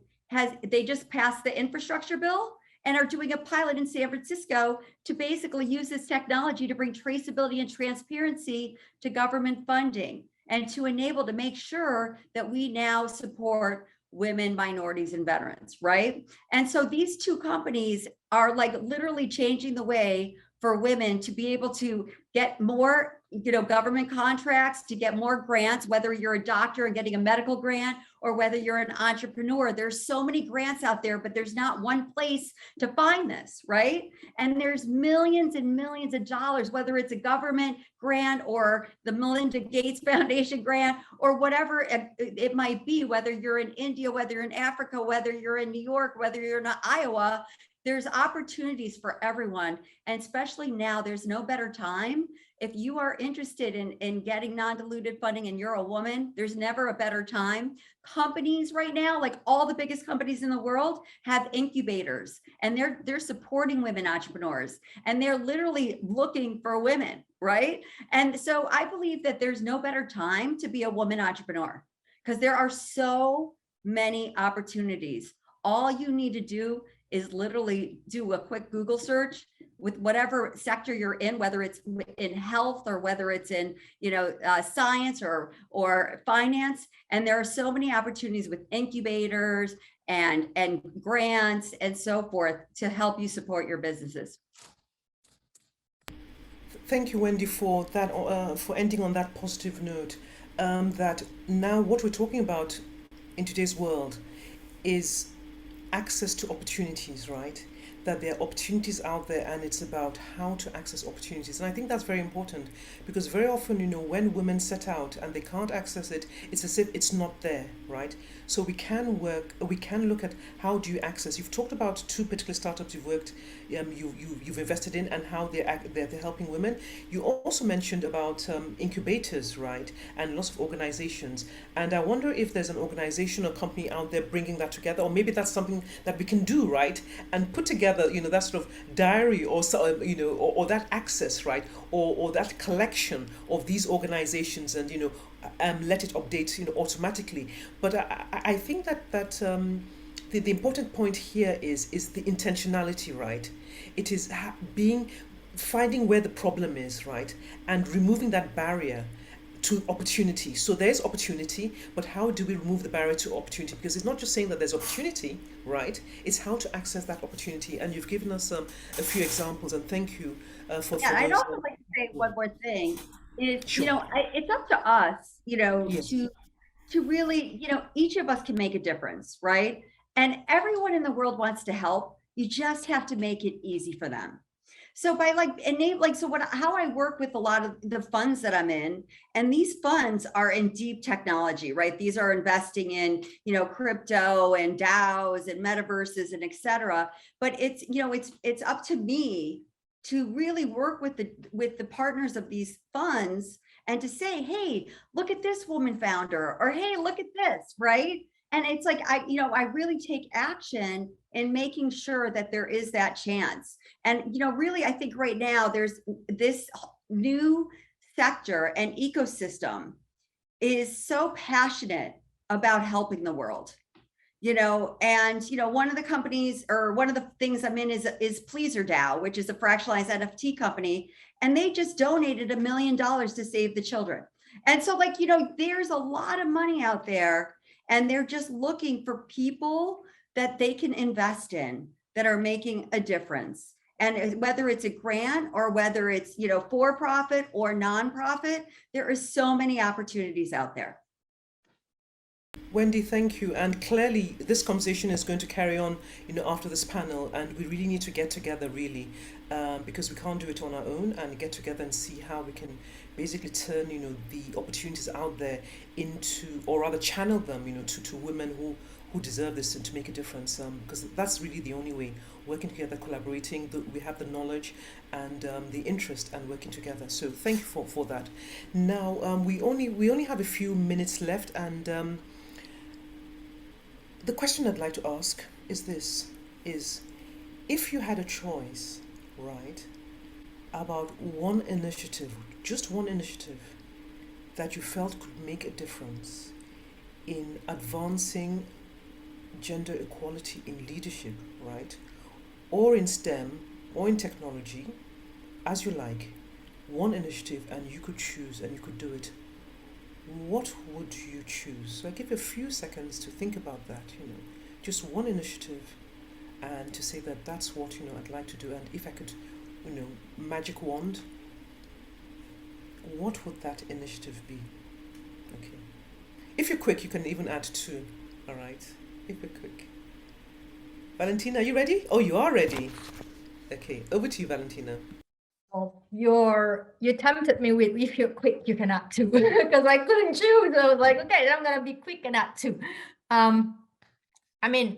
S5: they just passed the infrastructure bill and are doing a pilot in San Francisco to basically use this technology to bring traceability and transparency to government funding. and to enable, to make sure that we now support women, minorities, and veterans, right? And so these two companies are like literally changing the way for women to be able to get more, government contracts, to get more grants, whether you're a doctor and getting a medical grant or whether you're an entrepreneur. There's so many grants out there, but there's not one place to find this, right? And there's millions and millions of dollars, whether it's a government grant or the Melinda Gates Foundation grant or whatever it might be, whether you're in India, whether you're in Africa, whether you're in New York, whether you're in Iowa. There's opportunities for everyone. And especially now, there's no better time. If you are interested in getting non-diluted funding and you're a woman, there's never a better time. Companies right now, like all the biggest companies in the world, have incubators, and they're supporting women entrepreneurs, and they're literally looking for women, right? And so I believe that there's no better time to be a woman entrepreneur, because there are so many opportunities. All you need to do is literally do a quick Google search with whatever sector you're in, whether it's in health or whether it's in, science or finance. And there are so many opportunities with incubators and grants and so forth to help you support your businesses.
S2: Thank you, Wendy, for that, for ending on that positive note. That now what we're talking about in today's world is access to opportunities, right? That there are opportunities out there, and it's about how to access opportunities. And I think that's very important, because very often, when women set out and they can't access it, it's as if it's not there, right? So we can look at how do you access. You've talked about two particular startups you've worked, you've invested in, and how they're helping women. You also mentioned about incubators, right? And lots of organizations. And I wonder if there's an organization or company out there bringing that together, or maybe that's something that we can do, right? And put together, that sort of diary or or that access, right? Or that collection of these organizations, and let it update automatically. But I think that the important point here is the intentionality, right? It is finding where the problem is, right? And removing that barrier to opportunity. So there's opportunity, but how do we remove the barrier to opportunity? Because it's not just saying that there's opportunity, right? It's how to access that opportunity. And you've given us a few examples, and thank you for
S5: Yeah,
S2: those.
S5: I'd also like to say one more thing is,
S2: Sure.
S5: it's up to us,
S2: Yes.
S5: to really, each of us can make a difference, right? And everyone in the world wants to help. You just have to make it easy for them. So by how I work with a lot of the funds that I'm in, and these funds are in deep technology, right? These are investing in, crypto and DAOs and metaverses and et cetera. But it's up to me to really work with the partners of these funds and to say, hey, look at this woman founder, or hey, look at this, right? And it's like, I really take action in making sure that there is that chance. And, really, I think right now there's this new sector and ecosystem is so passionate about helping the world, and, one of the companies, or one of the things I'm in is Pleaser DAO, which is a fractionalized NFT company. And they just donated $1 million to save the children. And so there's a lot of money out there, and they're just looking for people that they can invest in that are making a difference. And whether it's a grant or whether it's, for profit or nonprofit, there are so many opportunities out there.
S2: Wendy, thank you. And clearly this conversation is going to carry on, after this panel, and we really need to get together, really, because we can't do it on our own, and get together and see how we can basically turn, the opportunities out there into, or rather channel them, to women who deserve this and to make a difference, because that's really the only way. Working together, collaborating, we have the knowledge and the interest, and working together. So thank you for that. Now, we only have a few minutes left, and the question I'd like to ask is this, if you had a choice, right, about one initiative, just one initiative, that you felt could make a difference in advancing gender equality in leadership, right, or in STEM, or in technology, as you like, one initiative, and you could choose and you could do it, what would you choose? So I give you a few seconds to think about that, just one initiative, and to say that that's what, I'd like to do. And if I could, magic wand, what would that initiative be? Okay. If you're quick, you can even add 2. All right. If you're quick. Valentina, are you ready? Oh, you are ready. Okay, over to you, Valentina.
S3: Well, you tempted me with, if you're quick, you can add 2, because I couldn't choose. I was like, okay, I'm gonna be quick and add 2. I mean,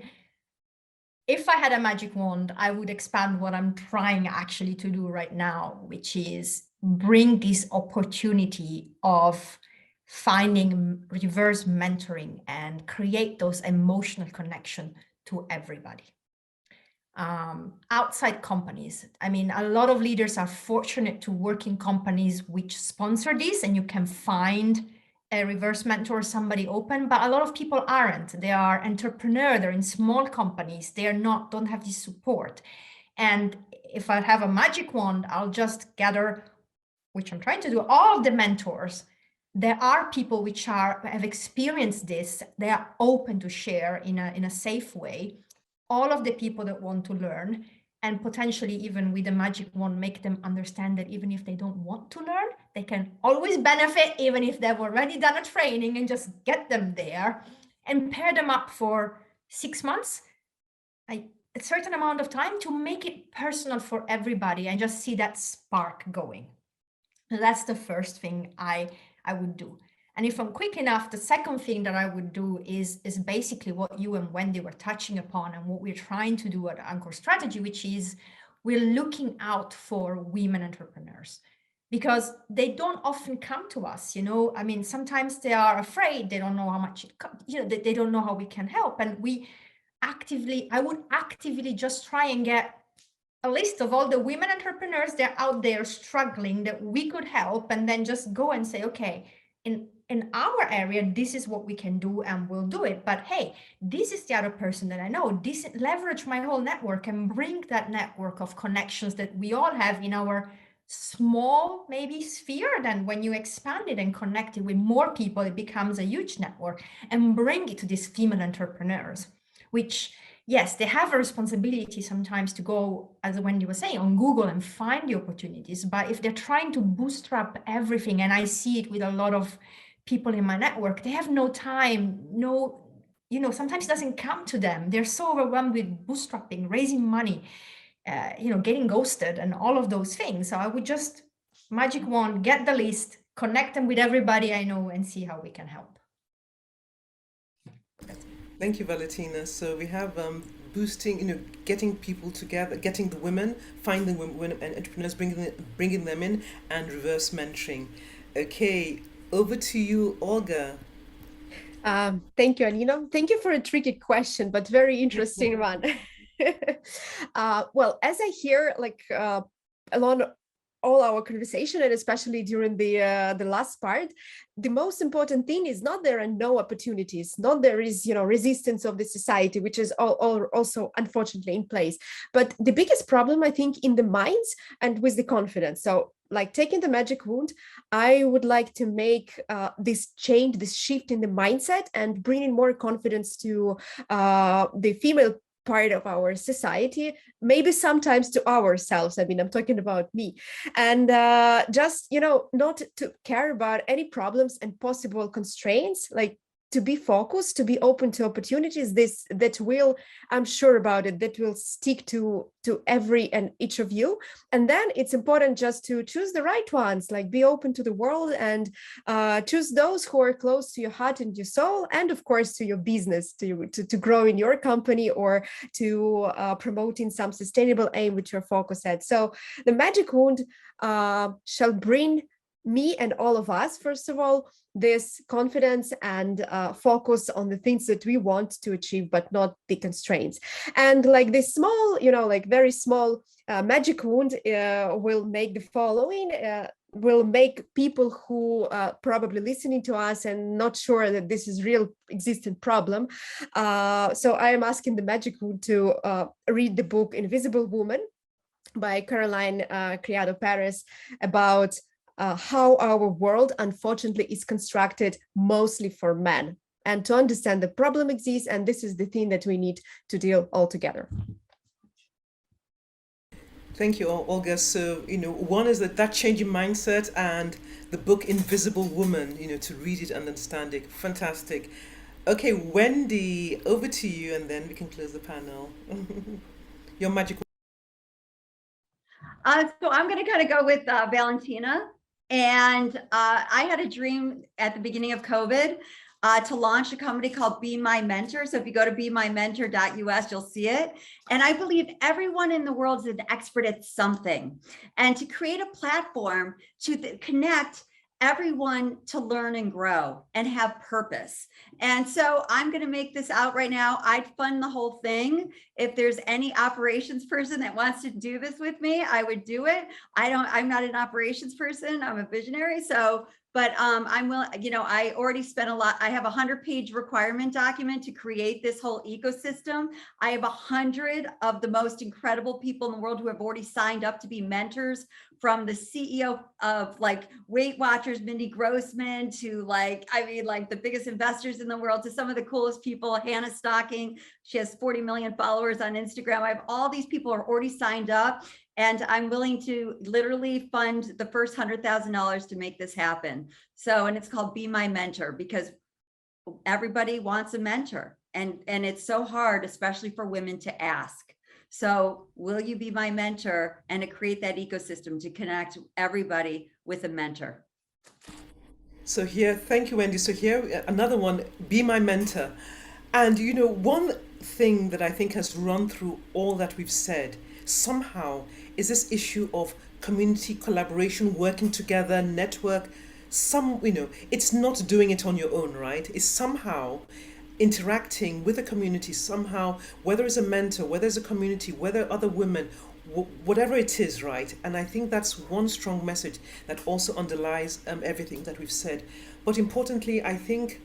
S3: if I had a magic wand, I would expand what I'm trying actually to do right now, which is bring this opportunity of finding reverse mentoring and create those emotional connection to everybody. Outside companies. I mean, a lot of leaders are fortunate to work in companies which sponsor this, and you can find a reverse mentor, somebody open, but a lot of people aren't. They are entrepreneur, they're in small companies, don't have this support. And if I have a magic wand, I'll just gather, which I'm trying to do, all of the mentors. There are people which have experienced this, they are open to share in a safe way. All of the people that want to learn, and potentially even with the magic wand, make them understand that even if they don't want to learn, they can always benefit, even if they've already done a training, and just get them there and pair them up for 6 months, a certain amount of time, to make it personal for everybody and just see that spark going. So that's the first thing I would do. And if I'm quick enough, the second thing that I would do is basically what you and Wendy were touching upon, and what we're trying to do at Anchor Strategy, which is we're looking out for women entrepreneurs, because they don't often come to us. I mean, sometimes they are afraid, they don't know how much, they don't know how we can help. And I would actively just try and get a list of all the women entrepreneurs that are out there struggling that we could help, and then just go and say, okay, in our area, this is what we can do, and we'll do it. But hey, this is the other person that I know. This, leverage my whole network and bring that network of connections that we all have in our small maybe sphere. Then when you expand it and connect it with more people, it becomes a huge network, and bring it to these female entrepreneurs, which, yes, they have a responsibility sometimes to go, as Wendy was saying, on Google and find the opportunities. But if they're trying to bootstrap everything, and I see it with a lot of people in my network, they have no time, sometimes it doesn't come to them. They're so overwhelmed with bootstrapping, raising money, getting ghosted and all of those things. So I would just magic wand, get the list, connect them with everybody I know, and see how we can help.
S2: Thank you, Valentina. So we have boosting, getting people together, getting the women, finding women and entrepreneurs, bringing them in, and reverse mentoring. Okay, over to you, Olga.
S4: Thank you, Alina. Thank you for a tricky question, but very interesting one. Well, as I hear, along all our conversation, and especially during the last part, the most important thing is not there are no opportunities, not there is resistance of the society, which is all also unfortunately in place. But the biggest problem, I think, in the minds and with the confidence. So like taking the magic wand, I would like to make this change, this shift in the mindset, and bringing more confidence to the female part of our society, maybe sometimes to ourselves. I mean, I'm talking about me, and just not to care about any problems and possible constraints, like to be focused, to be open to opportunities, that will, I'm sure about it, that will stick to every and each of you. And then it's important just to choose the right ones, like be open to the world, and choose those who are close to your heart and your soul, and of course to your business, to grow in your company, or to promoting some sustainable aim which you're focused at. So the magic wand shall bring me and all of us, first of all, this confidence and focus on the things that we want to achieve, but not the constraints. And like this small, very small magic wand will make the following, will make people who probably listening to us and not sure that this is real existent problem. So I am asking the magic wand to read the book Invisible Woman by Caroline Criado Perez, about how our world, unfortunately, is constructed mostly for men, and to understand the problem exists. And this is the thing that we need to deal all together.
S2: Thank you, Olga. So, one is that change in mindset, and the book Invisible Woman, to read it and understand it. Fantastic. Okay, Wendy, over to you, and then we can close the panel. Your magical.
S5: So I'm going to kind of go with Valentina. And I had a dream at the beginning of COVID to launch a company called Be My Mentor. So if you go to bemymentor.us, you'll see it. And I believe everyone in the world is an expert at something. And to create a platform to connect everyone to learn and grow and have purpose. And so I'm going to make this out right now. I'd fund the whole thing. If there's any operations person that wants to do this with me, I would do it. I'm not an operations person. I'm a visionary. So, but I'm willing, I already spent a lot. I have a 100-page requirement document to create this whole ecosystem. I have 100 of the most incredible people in the world who have already signed up to be mentors, from the CEO of Weight Watchers, Mindy Grossman, to the biggest investors in the world, to some of the coolest people, Hannah Stocking. She has 40 million followers on Instagram. I have all these people are already signed up, and I'm willing to literally fund the first $100,000 to make this happen. So, and it's called Be My Mentor, because everybody wants a mentor, and it's so hard, especially for women, to ask. So will you be my mentor, and to create that ecosystem to connect everybody with a mentor?
S2: So here, thank you, Wendy. So here, another one, Be My Mentor. And one thing that I think has run through all that we've said somehow is this issue of community collaboration, working together, network. It's not doing it on your own, right? It's somehow interacting with a community somehow, whether it's a mentor, whether it's a community, whether other women, whatever it is, right? And I think that's one strong message that also underlies everything that we've said. But importantly, I think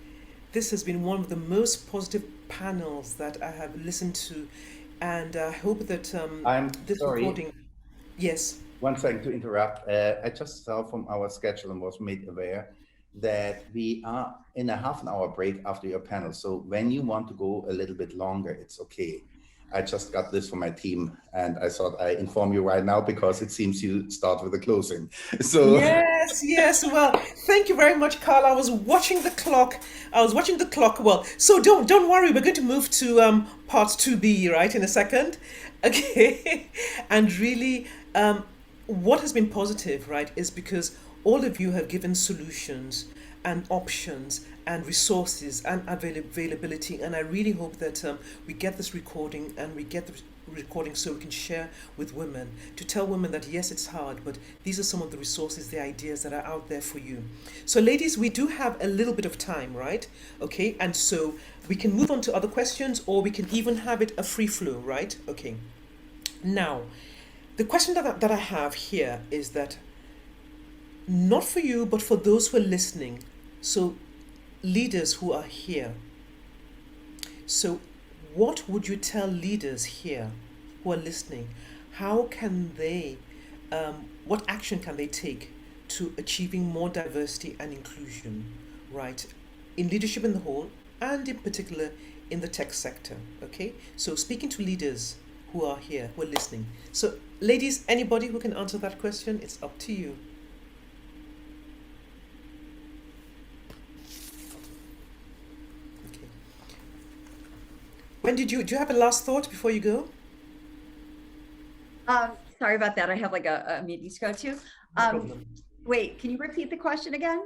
S2: this has been one of the most positive panels that I have listened to, and I hope that this recording. Yes.
S1: One thing to interrupt. I just saw from our schedule and was made aware that we are in a half an hour break after your panel. So when you want to go a little bit longer, it's okay. I just got this from my team, and I thought I inform you right now, because it seems you start with the closing. So
S2: yes. Well, thank you very much, Carl. I was watching the clock. Well, so don't worry. We're going to move to part 2B, right, in a second. Okay. And really, what has been positive, right, is because all of you have given solutions and options and resources and availability. And I really hope that we get this recording, and we get the recording so we can share with women, to tell women that yes, it's hard, but these are some of the resources, the ideas that are out there for you. So ladies, we do have a little bit of time, right? Okay, and so we can move on to other questions, or we can even have it a free flow, right? Okay. Now, the question that I have here is that, not for you, but for those who are listening. So leaders who are here. So what would you tell leaders here who are listening? How can they, what action can they take to achieving more diversity and inclusion, right? In leadership in the whole, and in particular in the tech sector, okay? So speaking to leaders who are here, who are listening. So ladies, anybody who can answer that question, it's up to you. When do you have a last thought before you go?
S5: Sorry about that. I have a meeting to go to.
S2: No problem.
S5: Wait, can you repeat the question again?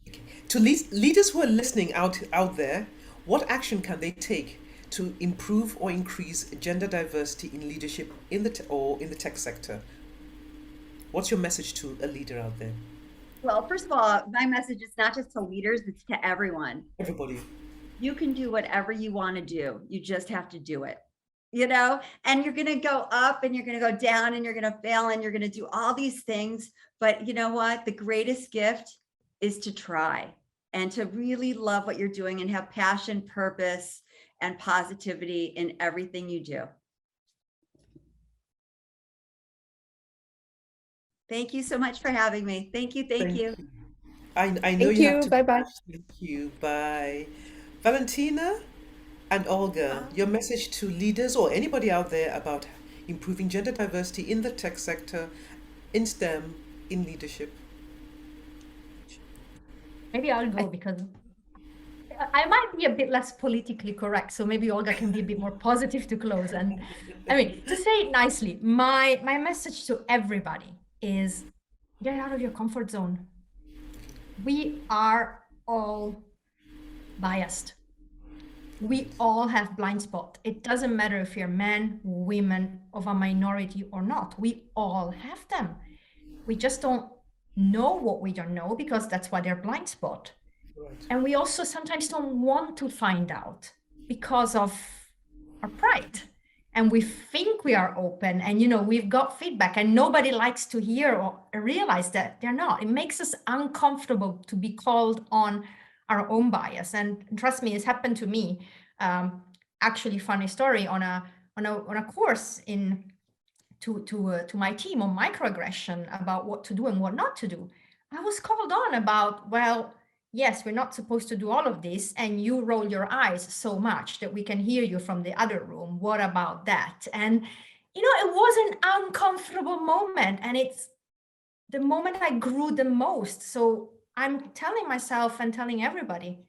S2: Okay. To leaders who are listening out there, what action can they take to improve or increase gender diversity in leadership in the tech sector? What's your message to a leader out there?
S5: Well, first of all, my message is not just to leaders, it's to everyone.
S2: Everybody.
S5: You can do whatever you want to do. You just have to do it, and you're going to go up, and you're going to go down, and you're going to fail, and you're going to do all these things. But you know what? The greatest gift is to try, and to really love what you're doing, and have passion, purpose, and positivity in everything you do. Thank you so much for having me. Thank you. Thank you.
S2: I know
S4: Thank
S2: you have
S4: you.
S2: to.
S4: Bye-bye.
S2: Thank you. Bye. Valentina and Olga, your message to leaders or anybody out there about improving gender diversity in the tech sector, in STEM, in leadership.
S3: Maybe I'll go because I might be a bit less politically correct, so maybe Olga can be a bit more positive to close. And I mean, to say it nicely, my message to everybody is get out of your comfort zone. We are all biased. We all have blind spot. It doesn't matter if you're men, women, of a minority or not. We all have them. We just don't know what we don't know because that's why they're blind spot.
S2: Right.
S3: And we also sometimes don't want to find out because of our pride. And we think we are open and, you know, we've got feedback and nobody likes to hear or realize that they're not. It makes us uncomfortable to be called on our own bias. And trust me, it's happened to me. Actually, funny story on a course to my team on microaggression about what to do and what not to do. I was called on about, well, yes, we're not supposed to do all of this, and you roll your eyes so much that we can hear you from the other room. What about that? And you know, it was an uncomfortable moment, and it's the moment I grew the most. So I'm telling myself and telling everybody,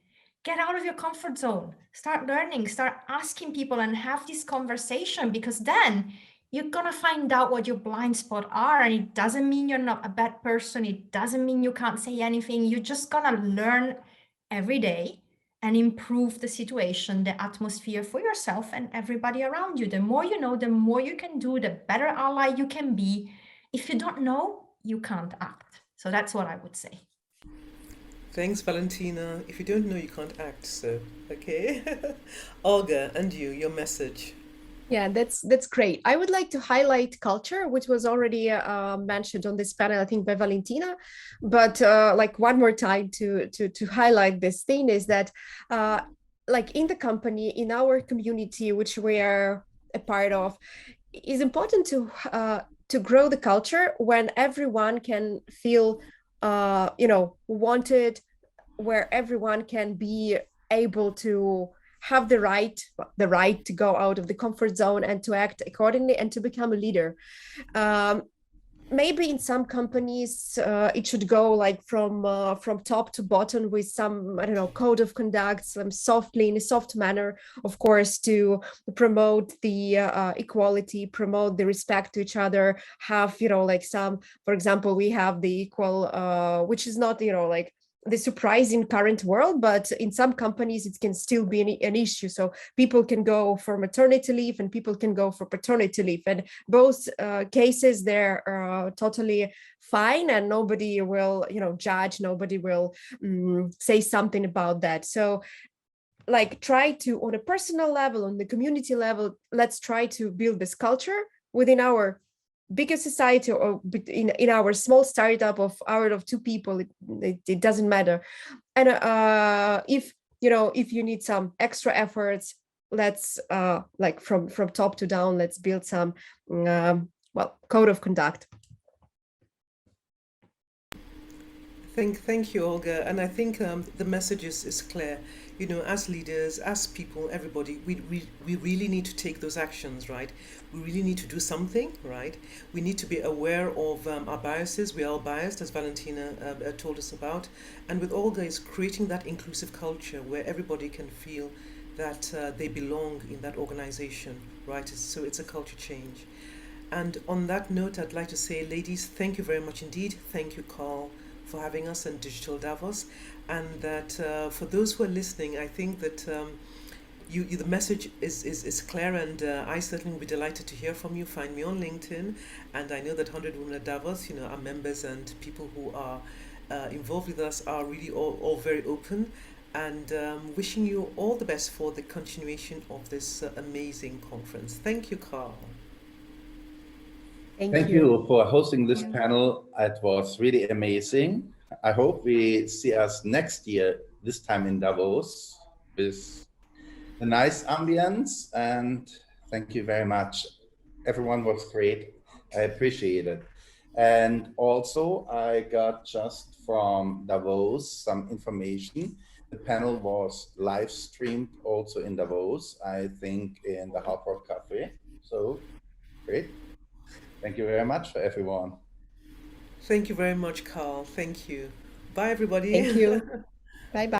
S3: get out of your comfort zone, start learning, start asking people and have this conversation, because then you're gonna find out what your blind spots are. And it doesn't mean you're not a bad person. It doesn't mean you can't say anything. You're just gonna learn every day and improve the situation, the atmosphere for yourself and everybody around you. The more you know, the more you can do, the better ally you can be. If you don't know, you can't act. So that's what I would say.
S2: Thanks, Valentina. If you don't know, you can't act. So, okay. Olga, and you, your message.
S4: Yeah, that's great. I would like to highlight culture, which was already mentioned on this panel, I think by Valentina. But like one more time to highlight this thing is that like in the company, in our community, which we are a part of, is important to grow the culture when everyone can feel you know, wanted, where everyone can be able to have the right to go out of the comfort zone and to act accordingly and to become a leader. Maybe in some companies it should go like from top to bottom with some, I don't know, code of conduct, some softly, in a soft manner, of course, to promote the equality, promote the respect to each other, have, you know, like some, for example, we have the equal, which is not, you know, like the surprising current world, but in some companies it can still be an issue. So people can go for maternity leave and people can go for paternity leave, and both cases they're totally fine, and nobody will, you know, judge, nobody will say something about that. So like try to, on a personal level, on the community level, let's try to build this culture within our bigger society or in our small startup of two people. It doesn't matter. And if, you know, if you need some extra efforts, let's like from top to down, let's build some well, code of conduct.
S2: Thank you, Olga. And I think the message is clear. You know, as leaders, as people, everybody, we really need to take those actions, right? We really need to do something, right? We need to be aware of our biases. We are all biased, as Valentina told us about. And with Olga is creating that inclusive culture where everybody can feel that they belong in that organization, right? So it's a culture change. And on that note, I'd like to say, ladies, thank you very much indeed. Thank you, Carl, for having us on Digital Davos. And that for those who are listening, I think that the message is clear, and I certainly will be delighted to hear from you. Find me on LinkedIn, and I know that 100 Women at Davos, you know, our members and people who are involved with us are really all very open, and wishing you all the best for the continuation of this amazing conference. Thank you, Carl.
S1: Thank you for hosting this panel. It was really amazing. I hope we see us next year, this time in Davos, with a nice ambience. And thank you very much. Everyone was great. I appreciate it. And also I got just from Davos some information. The panel was live streamed also in Davos, I think in the Hard Rock Cafe. So great. Thank you very much for everyone.
S2: Thank you very much, Carl. Thank you. Bye, everybody.
S4: Thank you.